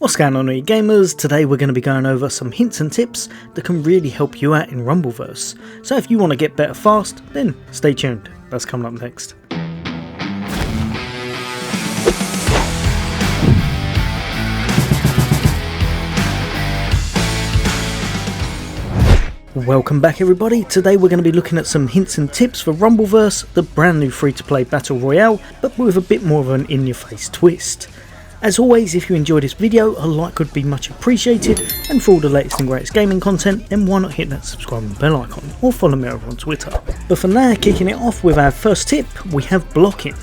What's going on, you gamers? Today we're going to be going over some hints and tips that can really help you out in Rumbleverse. So if you want to get better fast, then stay tuned. That's coming up next. Welcome back everybody. Today we're going to be looking at some hints and tips for Rumbleverse, the brand new free-to-play battle royale, but with a bit more of an in-your-face twist. As always, if you enjoyed this video, a like would be much appreciated, and for all the latest and greatest gaming content, then why not hit that subscribe and bell icon, or follow me over on Twitter. But for now, kicking it off with our first tip, we have blocking.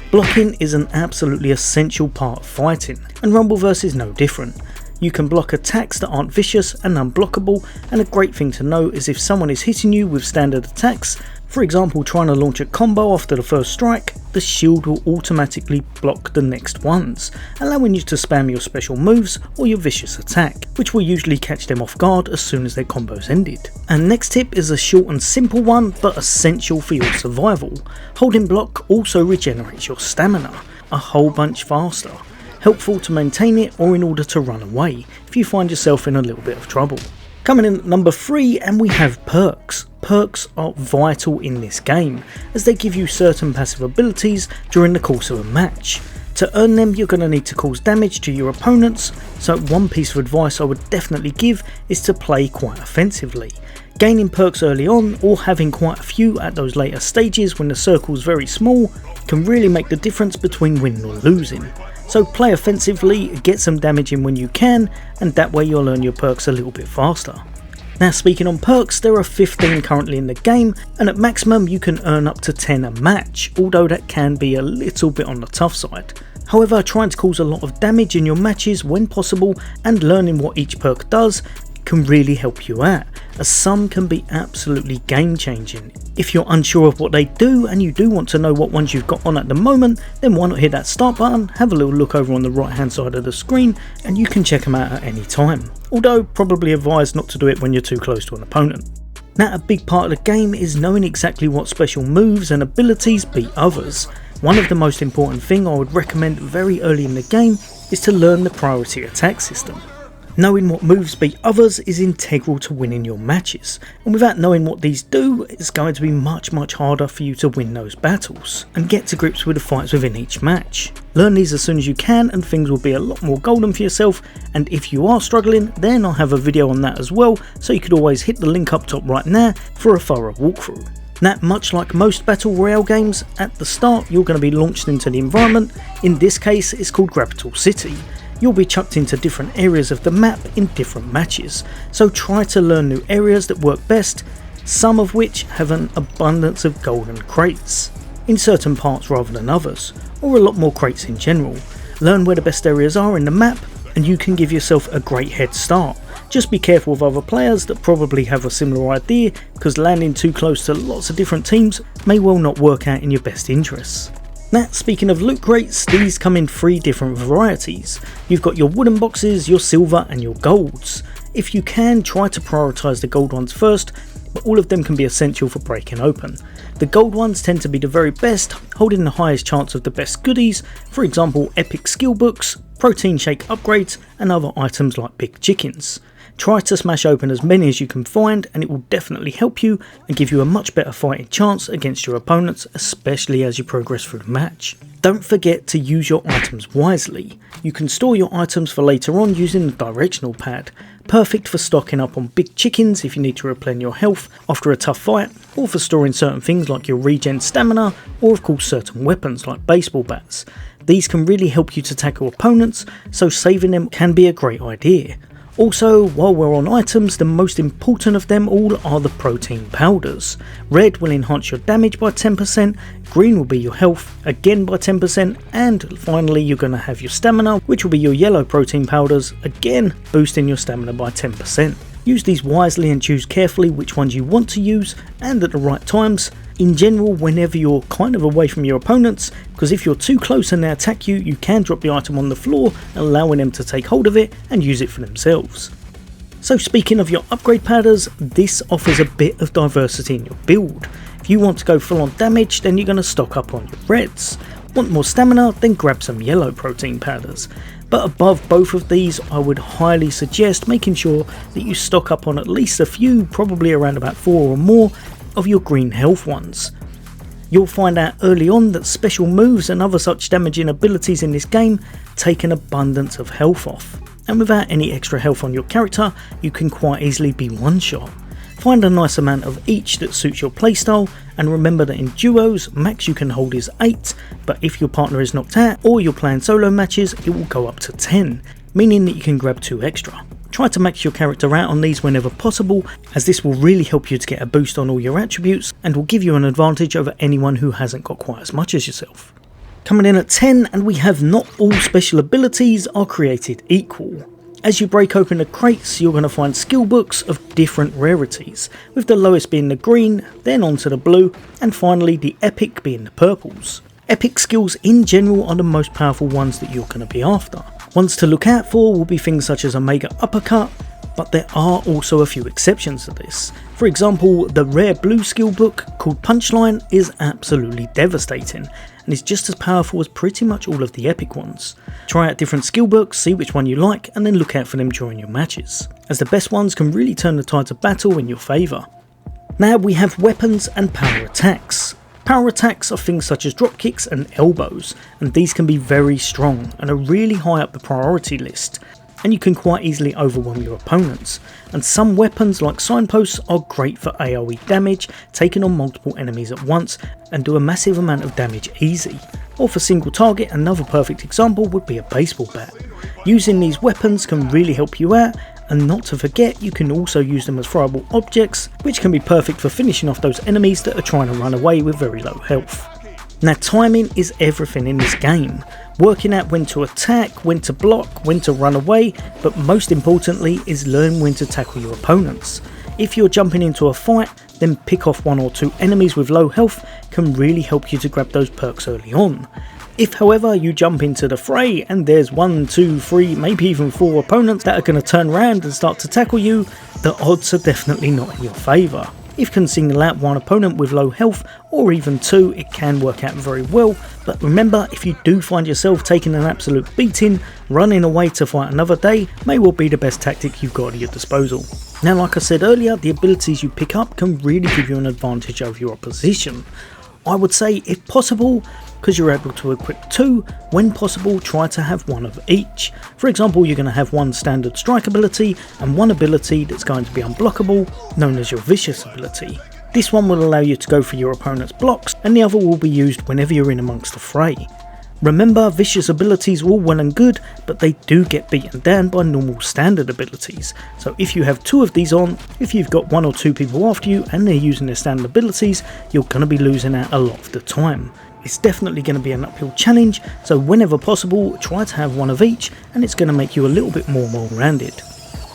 Blocking is an absolutely essential part of fighting, and Rumbleverse is no different. You can block attacks that aren't vicious and unblockable, and a great thing to know is if someone is hitting you with standard attacks, for example trying to launch a combo after the first strike, the shield will automatically block the next ones, allowing you to spam your special moves or your vicious attack, which will usually catch them off guard as soon as their combo's ended. And next tip is a short and simple one, but essential for your survival. Holding block also regenerates your stamina a whole bunch faster, helpful to maintain it or in order to run away if you find yourself in a little bit of trouble. Coming in at number 3, and we have perks. Perks are vital in this game as they give you certain passive abilities during the course of a match. To earn them, you're going to need to cause damage to your opponents, so one piece of advice I would definitely give is to play quite offensively. Gaining perks early on or having quite a few at those later stages when the circle's very small can really make the difference between winning or losing. So play offensively, get some damage in when you can, and that way you'll earn your perks a little bit faster. Now speaking on perks, there are 15 currently in the game, and at maximum you can earn up to 10 a match, although that can be a little bit on the tough side. However, trying to cause a lot of damage in your matches when possible and learning what each perk does can really help you out, as some can be absolutely game changing. If you're unsure of what they do and you do want to know what ones you've got on at the moment, then why not hit that start button, have a little look over on the right hand side of the screen, and you can check them out at any time. Although probably advised not to do it when you're too close to an opponent. Now a big part of the game is knowing exactly what special moves and abilities beat others. One of the most important thing I would recommend very early in the game is to learn the priority attack system. Knowing what moves beat others is integral to winning your matches, and without knowing what these do, it's going to be much harder for you to win those battles and get to grips with the fights within each match. Learn these as soon as you can and things will be a lot more golden for yourself, and if you are struggling, then I'll have a video on that as well, so you could always hit the link up top right now for a thorough walkthrough. Now, much like most battle royale games, at the start you're going to be launched into the environment. In this case it's called Capital City. You'll be chucked into different areas of the map in different matches, so try to learn new areas that work best, some of which have an abundance of golden crates, in certain parts rather than others, or a lot more crates in general. Learn where the best areas are in the map and you can give yourself a great head start. Just be careful with other players that probably have a similar idea, because landing too close to lots of different teams may well not work out in your best interests. Now speaking of loot crates, these come in 3 different varieties. You've got your wooden boxes, your silver and your golds. If you can, try to prioritise the gold ones first, but all of them can be essential for breaking open. The gold ones tend to be the very best, holding the highest chance of the best goodies, for example epic skill books, protein shake upgrades and other items like big chickens. Try to smash open as many as you can find and it will definitely help you and give you a much better fighting chance against your opponents, especially as you progress through the match. Don't forget to use your items wisely. You can store your items for later on using the directional pad, perfect for stocking up on big chickens if you need to replenish your health after a tough fight, or for storing certain things like your regen stamina, or of course certain weapons like baseball bats. These can really help you to tackle opponents, so saving them can be a great idea. Also, while we're on items, the most important of them all are the protein powders. Red will enhance your damage by 10%, green will be your health, again by 10%, and finally you're going to have your stamina, which will be your yellow protein powders, again boosting your stamina by 10%. Use these wisely and choose carefully which ones you want to use and at the right times. In general, whenever you're kind of away from your opponents, because if you're too close and they attack you, you can drop the item on the floor, allowing them to take hold of it and use it for themselves. So speaking of your upgrade powders, this offers a bit of diversity in your build. If you want to go full on damage, then you're going to stock up on your reds. Want more stamina? Then grab some yellow protein powders. But above both of these, I would highly suggest making sure that you stock up on at least a few, probably around about 4 or more, of your green health ones. You'll find out early on that special moves and other such damaging abilities in this game take an abundance of health off, and without any extra health on your character, you can quite easily be one shot. Find a nice amount of each that suits your playstyle, and remember that in duos, max you can hold is 8, but if your partner is knocked out or you're playing solo matches, it will go up to 10, meaning that you can grab 2 extra. Try to max your character out on these whenever possible, as this will really help you to get a boost on all your attributes and will give you an advantage over anyone who hasn't got quite as much as yourself. Coming in at 10, and we have not all special abilities are created equal. As you break open the crates, you're going to find skill books of different rarities, with the lowest being the green, then onto the blue, and finally the epic being the purples. Epic skills in general are the most powerful ones that you're going to be after. Ones to look out for will be things such as Omega Uppercut, but there are also a few exceptions to this. For example, the rare blue skill book called Punchline is absolutely devastating, and is just as powerful as pretty much all of the epic ones. Try out different skill books, see which one you like, and then look out for them during your matches, as the best ones can really turn the tides of battle in your favour. Now we have weapons and power attacks. Power attacks are things such as drop kicks and elbows, and these can be very strong and are really high up the priority list, and you can quite easily overwhelm your opponents. And some weapons like signposts are great for AoE damage, taking on multiple enemies at once and do a massive amount of damage easy. Or for single target, another perfect example would be a baseball bat. Using these weapons can really help you out, and not to forget, you can also use them as throwable objects, which can be perfect for finishing off those enemies that are trying to run away with very low health. Now timing is everything in this game, working out when to attack, when to block, when to run away, but most importantly is learn when to tackle your opponents. If you're jumping into a fight, then pick off 1 or 2 enemies with low health can really help you to grab those perks early on. If however you jump into the fray and there's 1, 2, 3, maybe even 4 opponents that are going to turn around and start to tackle you, the odds are definitely not in your favour. If you can single out 1 opponent with low health, or even 2, it can work out very well, but remember, if you do find yourself taking an absolute beating, running away to fight another day may well be the best tactic you've got at your disposal. Now like I said earlier, the abilities you pick up can really give you an advantage over your opposition. I would say, if possible, because you're able to equip 2, when possible try to have 1 of each. For example, you're going to have 1 standard strike ability and 1 ability that's going to be unblockable, known as your vicious ability. This one will allow you to go for your opponent's blocks, and the other will be used whenever you're in amongst the fray. Remember, vicious abilities are all well and good, but they do get beaten down by normal standard abilities. So if you have 2 of these on, if you've got 1 or 2 people after you and they're using their standard abilities, you're going to be losing out a lot of the time. It's definitely going to be an uphill challenge, so whenever possible try to have 1 of each, and it's going to make you a little bit more well-rounded.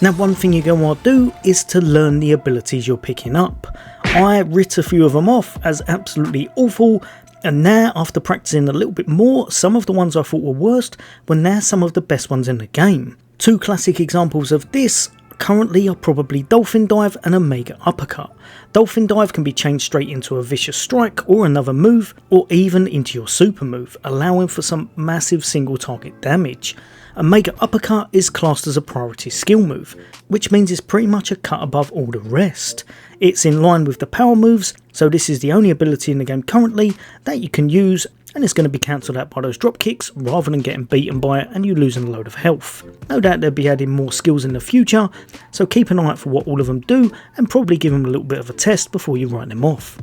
Now one thing you're going to want to do is to learn the abilities you're picking up. I writ a few of them off as absolutely awful, and now after practicing a little bit more, some of the ones I thought were worst were now some of the best ones in the game. 2 classic examples of this currently are probably Dolphin Dive and Omega Uppercut. Dolphin Dive can be changed straight into a vicious strike or another move, or even into your super move, allowing for some massive single target damage. Omega Uppercut is classed as a priority skill move, which means it's pretty much a cut above all the rest. It's in line with the power moves, so this is the only ability in the game currently that you can use, and it's going to be cancelled out by those drop kicks rather than getting beaten by it and you losing a load of health. No doubt they'll be adding more skills in the future, so keep an eye out for what all of them do and probably give them a little bit of a test before you write them off.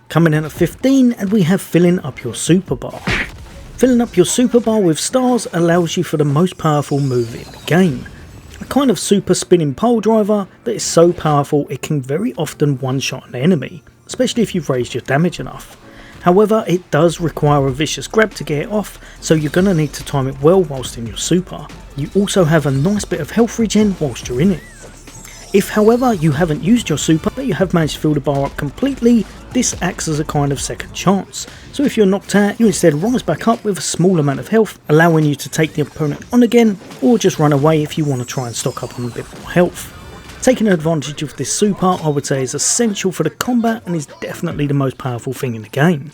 Coming in at 15, and we have filling up your super bar. Filling up your super bar with stars allows you for the most powerful move in the game. A kind of super spinning pole driver that is so powerful it can very often one-shot an enemy, especially if you've raised your damage enough. However, it does require a vicious grab to get it off, so you're going to need to time it well whilst in your super. You also have a nice bit of health regen whilst you're in it. If however you haven't used your super but you have managed to fill the bar up completely, this acts as a kind of second chance. So if you're knocked out, you instead rise back up with a small amount of health, allowing you to take the opponent on again, or just run away if you want to try and stock up on a bit more health. Taking advantage of this super I would say is essential for the combat and is definitely the most powerful thing in the game.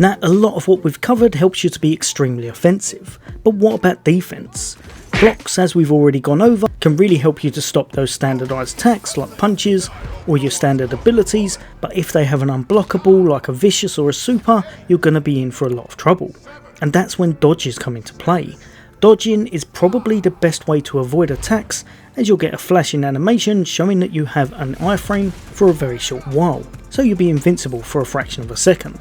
Now, a lot of what we've covered helps you to be extremely offensive, but what about defense? Blocks, as we've already gone over, can really help you to stop those standardized attacks like punches or your standard abilities, but if they have an unblockable like a vicious or a super, you're going to be in for a lot of trouble. And that's when dodges come into play. Dodging is probably the best way to avoid attacks, as you'll get a flashing animation showing that you have an iframe for a very short while, so you'll be invincible for a fraction of a second.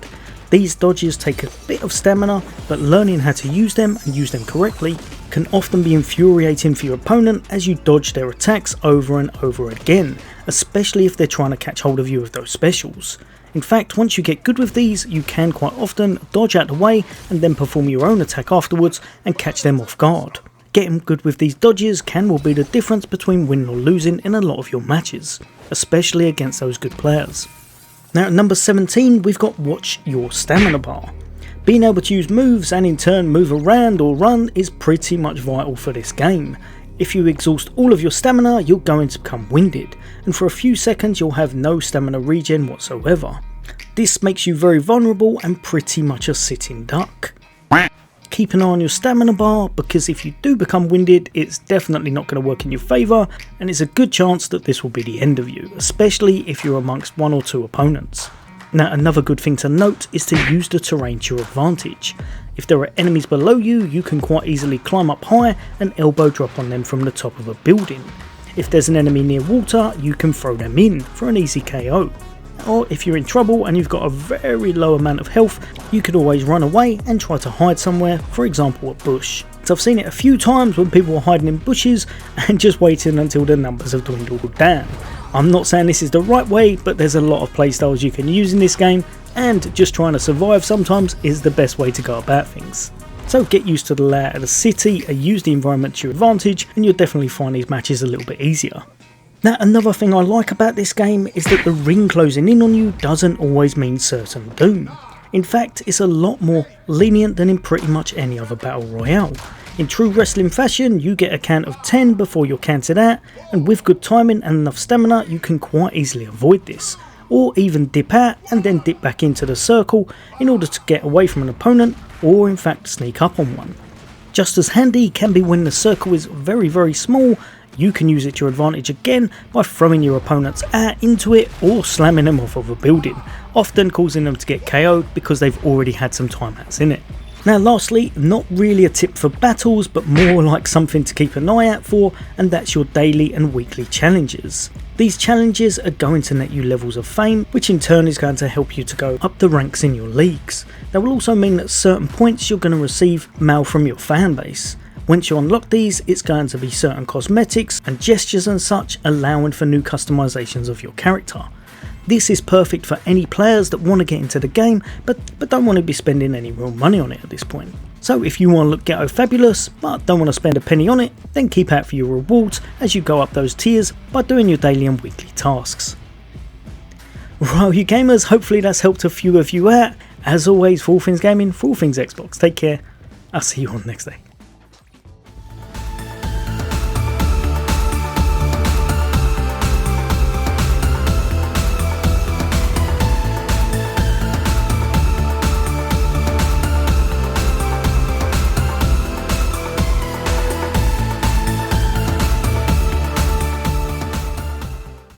These dodges take a bit of stamina, but learning how to use them and use them correctly can often be infuriating for your opponent as you dodge their attacks over and over again, especially if they're trying to catch hold of you with those specials. In fact, once you get good with these, you can quite often dodge out the way and then perform your own attack afterwards and catch them off guard. Getting good with these dodges can well be the difference between winning or losing in a lot of your matches, especially against those good players. Now at number 17, we've got watch your stamina bar. Being able to use moves and in turn move around or run is pretty much vital for this game. If you exhaust all of your stamina, you're going to become winded, and for a few seconds you'll have no stamina regen whatsoever. This makes you very vulnerable and pretty much a sitting duck. Keep an eye on your stamina bar, because if you do become winded, it's definitely not going to work in your favour, and it's a good chance that this will be the end of you, especially if you're amongst one or two opponents. Now another good thing to note is to use the terrain to your advantage. If there are enemies below you, you can quite easily climb up high and elbow drop on them from the top of a building. If there's an enemy near water, you can throw them in for an easy KO. Or if you're in trouble and you've got a very low amount of health, you could always run away and try to hide somewhere, for example a bush. So I've seen it a few times when people are hiding in bushes and just waiting until their numbers have dwindled down. I'm not saying this is the right way, but there's a lot of playstyles you can use in this game, and just trying to survive sometimes is the best way to go about things. So get used to the layout of the city and use the environment to your advantage, and you'll definitely find these matches a little bit easier. Now another thing I like about this game is that the ring closing in on you doesn't always mean certain doom. In fact, it's a lot more lenient than in pretty much any other battle royale. In true wrestling fashion, you get a count of 10 before you're counted out, and with good timing and enough stamina you can quite easily avoid this, or even dip out and then dip back into the circle in order to get away from an opponent, or in fact sneak up on one. Just as handy can be when the circle is very small. You can use it to your advantage again by throwing your opponents out into it or slamming them off of a building, often causing them to get KO'd because they've already had some timeouts in it. Now lastly, not really a tip for battles, but more like something to keep an eye out for, and that's your daily and weekly challenges. These challenges are going to net you levels of fame, which in turn is going to help you to go up the ranks in your leagues. That will also mean that at certain points you're going to receive mail from your fan base. Once you unlock these, it's going to be certain cosmetics and gestures and such, allowing for new customizations of your character. This is perfect for any players that want to get into the game but don't want to be spending any real money on it at this point. So if you want to look ghetto fabulous but don't want to spend a penny on it, then keep out for your rewards as you go up those tiers by doing your daily and weekly tasks. Well, you gamers, hopefully that's helped a few of you out. As always, for all things gaming, for all things Xbox, take care. I'll see you on next day.